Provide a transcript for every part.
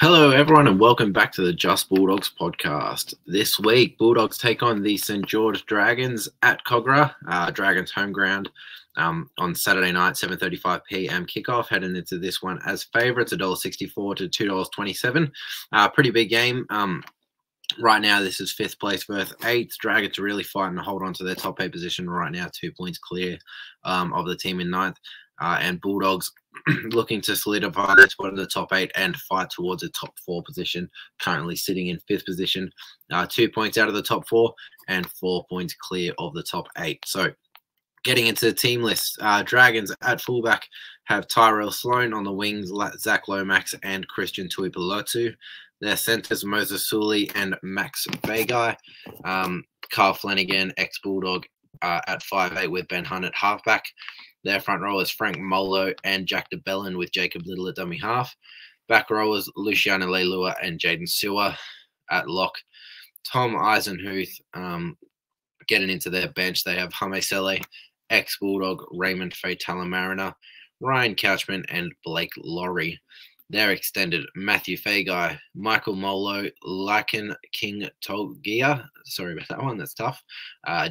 Hello, everyone, and welcome back to the Just Bulldogs podcast. This week, Bulldogs take on the St. George Dragons at Cogra, Dragons home ground, on Saturday night, 7:35 p.m. kickoff. Heading into this one as favourites, $1.64 to $2.27. Pretty big game. Right now, this is fifth place versus eighth. Dragons are really fighting to hold on to their top 8 position right now, 2 points clear of the team in ninth. And Bulldogs looking to solidify their spot in the top 8 and fight towards a top 4 position, currently sitting in 5th position, 2 points out of the top 4 and 4 points clear of the top 8. So getting into the team list, Dragons at fullback have Tyrell Sloan, on the wings, Zach Lomax and Christian Tuipulotu. Their centers, Moses Sully and Max Vagai. Carl Flanagan, ex-Bulldog, at 5'8", with Ben Hunt at halfback. Their front rowers, Frank Molo and Jack DeBellin, with Jacob Little at dummy half. Back rowers, Luciano Leilua and Jaden Sewer at lock. Tom Eisenhuth getting into their bench. They have Hame Sele, ex-Bulldog, Raymond Fatala-Mariner, Ryan Couchman and Blake Laurie. They're extended, Matthew Fagai, Michael Molo, Lycan King Togia, sorry about that one, that's tough,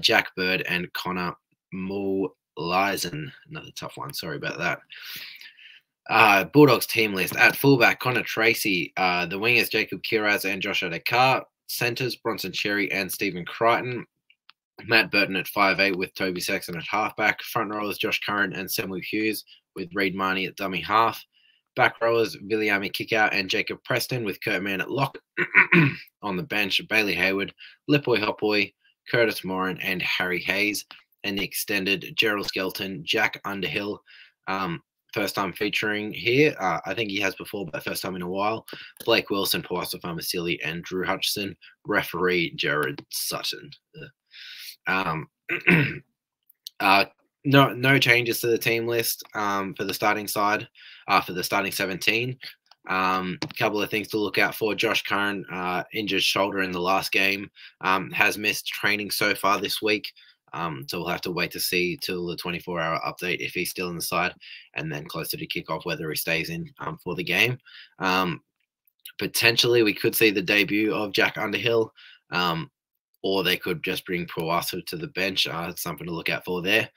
Jack Bird and Connor Muleisen, another tough one, sorry about that. Bulldogs team list, at fullback, Connor Tracy, the wingers, Jacob Kiraz and Josh Adekar, centers, Bronson Cherry and Stephen Crichton, Matt Burton at 5'8", with Toby Sexton at halfback, front rowers, Josh Curran and Samuel Hughes, with Reid Marnie at dummy half. Back rowers, Viliami Kickout and Jacob Preston, with Kurt Mann at lock. On the bench, Bailey Hayward, Lipoi Hopoi, Curtis Morin and Harry Hayes. And the extended, Gerald Skelton, Jack Underhill. First time featuring here. I think he has before, but first time in a while. Blake Wilson, Pawasa Famasili and Drew Hutchison. Referee, Jared Sutton. No changes to the team list for the starting side, for the starting 17. A couple of things to look out for. Josh Curran, injured shoulder in the last game, has missed training so far this week. So we'll have to wait to see till the 24-hour update if he's still in the side, and then closer to kickoff whether he stays in for the game. Potentially, we could see the debut of Jack Underhill, or they could just bring Pawasa to the bench. It's something to look out for there.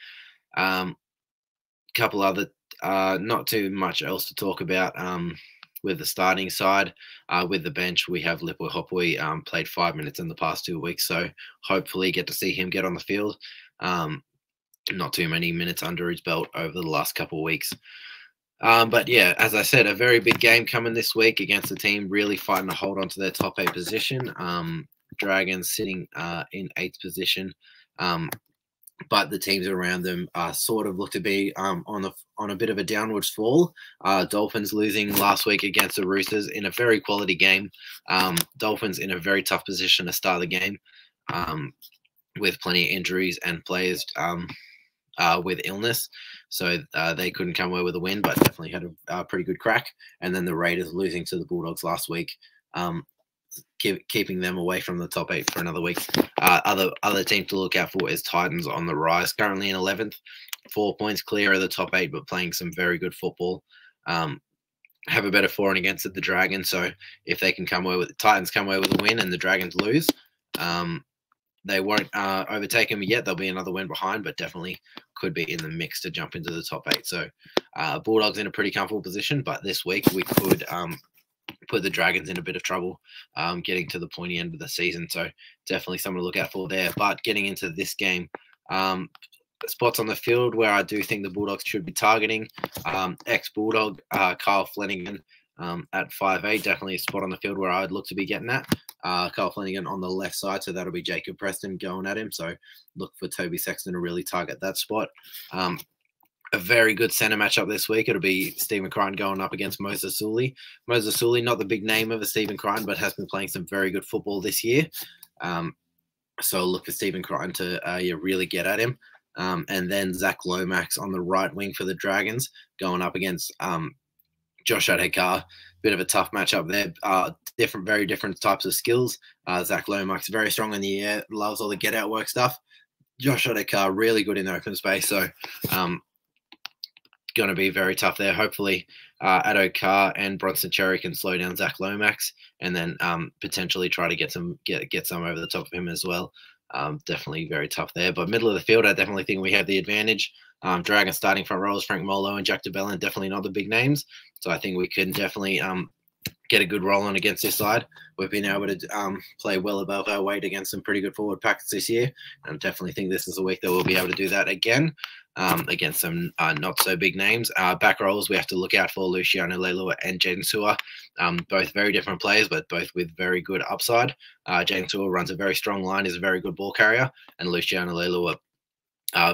Couple other, not too much else to talk about with the starting side. With the bench, we have Lipoi Hopoi, played 5 minutes in the past 2 weeks, so hopefully get to see him get on the field. Not too many minutes under his belt over the last couple of weeks. But yeah, as I said, a very big game coming this week against the team really fighting to hold on to their top 8 position. Dragons sitting in 8th position. But the teams around them sort of look to be on a bit of a downwards fall. Dolphins losing last week against the Roosters in a very quality game. Dolphins in a very tough position to start the game, with plenty of injuries and players with illness. So they couldn't come away with a win, but definitely had a pretty good crack. And then the Raiders losing to the Bulldogs last week, keeping them away from the top 8 for another week. Other team to look out for is Titans on the rise, currently in 11th, 4 points clear of the top 8, but playing some very good football. Have a better for and against the Dragons. So if they can come away with, Titans come away with a win and the Dragons lose, they won't overtake them yet. There'll be another win behind, but definitely could be in the mix to jump into the top 8. So Bulldogs in a pretty comfortable position, but this week we could put the Dragons in a bit of trouble getting to the pointy end of the season. So definitely something to look out for there. But getting into this game, spots on the field where I do think the Bulldogs should be targeting. Ex-Bulldog, Kyle Flanagan at 5'8", definitely a spot on the field where I'd look to be getting at. Kyle Flanagan on the left side, so that'll be Jacob Preston going at him. So look for Toby Sexton to really target that spot. A very good centre matchup this week. It'll be Stephen Crichton going up against Moses Sully. Moses Sully, not the big name of a Stephen Crichton, but has been playing some very good football this year. So look for Stephen Crichton to really get at him. And then Zach Lomax on the right wing for the Dragons going up against Josh Adekar. Bit of a tough matchup there. Very different types of skills. Zach Lomax, very strong in the air, loves all the get-out work stuff. Josh Adekar, really good in open space. So going to be very tough there. Hopefully Addo Carr and Bronson Cherry can slow down Zach Lomax, and then potentially try to get some over the top of him as well. Definitely very tough there. But middle of the field, I definitely think we have the advantage. Dragons starting front rows, Frank Molo and Jack DeBellin, definitely not the big names. So I think we can definitely get a good roll on against this side. We've been able to play well above our weight against some pretty good forward packets this year. And I definitely think this is a week that we'll be able to do that again against some not so big names. Back rows, we have to look out for Luciano Leilua and Jaden Sewer. Both very different players, but both with very good upside. Jaden Sewer runs a very strong line, is a very good ball carrier, and Luciano Leilua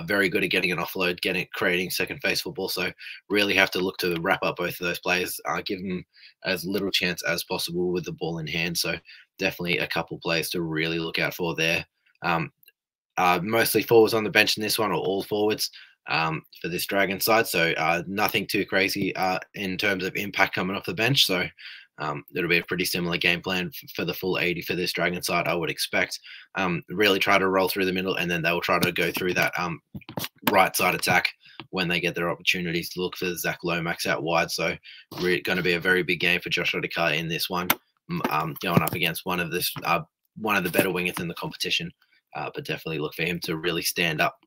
very good at getting an offload, creating second phase football. So really have to look to wrap up both of those players, give them as little chance as possible with the ball in hand. So definitely a couple players to really look out for there. Mostly forwards on the bench in this one, or all forwards for this Dragon side. So nothing too crazy in terms of impact coming off the bench. So it'll be a pretty similar game plan for the full 80 for this Dragon side, I would expect. Really try to roll through the middle, and then they'll try to go through that right side attack when they get their opportunities to look for Zach Lomax out wide. So going to be a very big game for Josh Adokar in this one, going up against one of the better wingers in the competition. But definitely look for him to really stand up.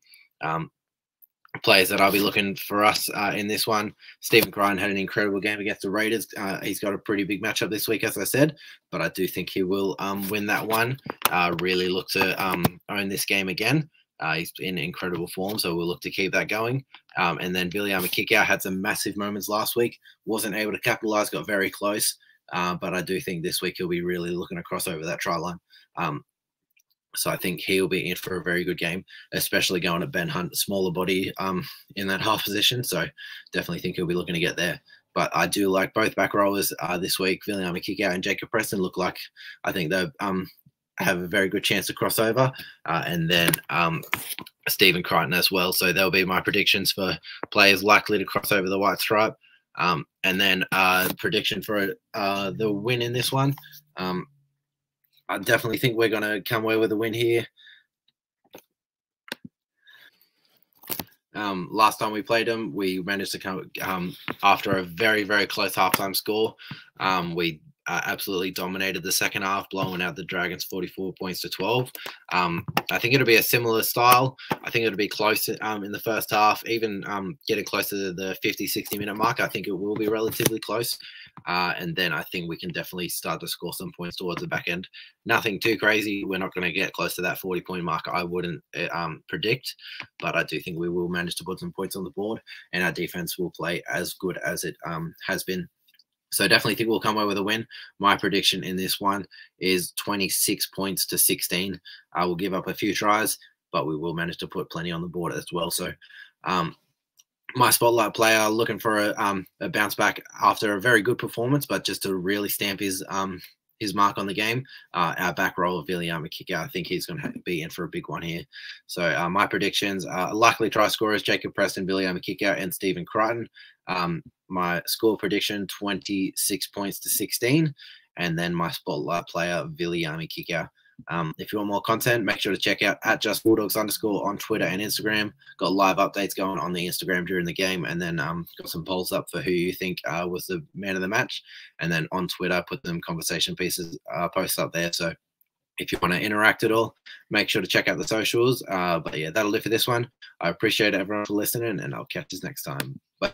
Players that I'll be looking for us in this one. Stephen Crichton had an incredible game against the Raiders. He's got a pretty big matchup this week, as I said, but I do think he will win that one. Really look to own this game again. He's in incredible form, so we'll look to keep that going. And then Viliama Kickout had some massive moments last week. Wasn't able to capitalize, got very close. But I do think this week he'll be really looking to cross over that try line. So I think he'll be in for a very good game, especially going at Ben Hunt, smaller body in that half position. So definitely think he'll be looking to get there. But I do like both back rollers this week. Viliama Kickout and Jacob Preston look like I think they have a very good chance to cross over. And then Stephen Crichton as well. So there'll be my predictions for players likely to cross over the white stripe. And then prediction for the win in this one. I definitely think we're going to come away with a win here. Last time we played them, we managed to come after a very, very close halftime score. We absolutely dominated the second half, blowing out the Dragons 44 points to 12. I think it'll be a similar style. I think it'll be close in the first half, even getting close to the 50, 60-minute mark. I think it will be relatively close. And then I think we can definitely start to score some points towards the back end. Nothing too crazy. We're not going to get close to that 40-point mark, I wouldn't predict. But I do think we will manage to put some points on the board, and our defense will play as good as it has been. So definitely think we'll come away with a win. My prediction in this one is 26 points to 16. I will give up a few tries, but we will manage to put plenty on the board as well. So my spotlight player looking for a bounce back after a very good performance, but just to really stamp his mark on the game. Our back row of Viliama Kickout, I think he's going to be in for a big one here. So my predictions are likely try scorers, Jacob Preston, Viliama Kickout, and Stephen Crichton. My score prediction, 26 points to 16. And then my spotlight player, Viliama Kickout. If you want more content, make sure to check out at JustBulldogs _ on Twitter and Instagram. Got live updates going on the Instagram during the game, and then got some polls up for who you think was the man of the match. And then on Twitter, put them conversation pieces posts up there. So if you want to interact at all, make sure to check out the socials. But yeah, that'll do for this one. I appreciate everyone for listening, and I'll catch you next time. Bye.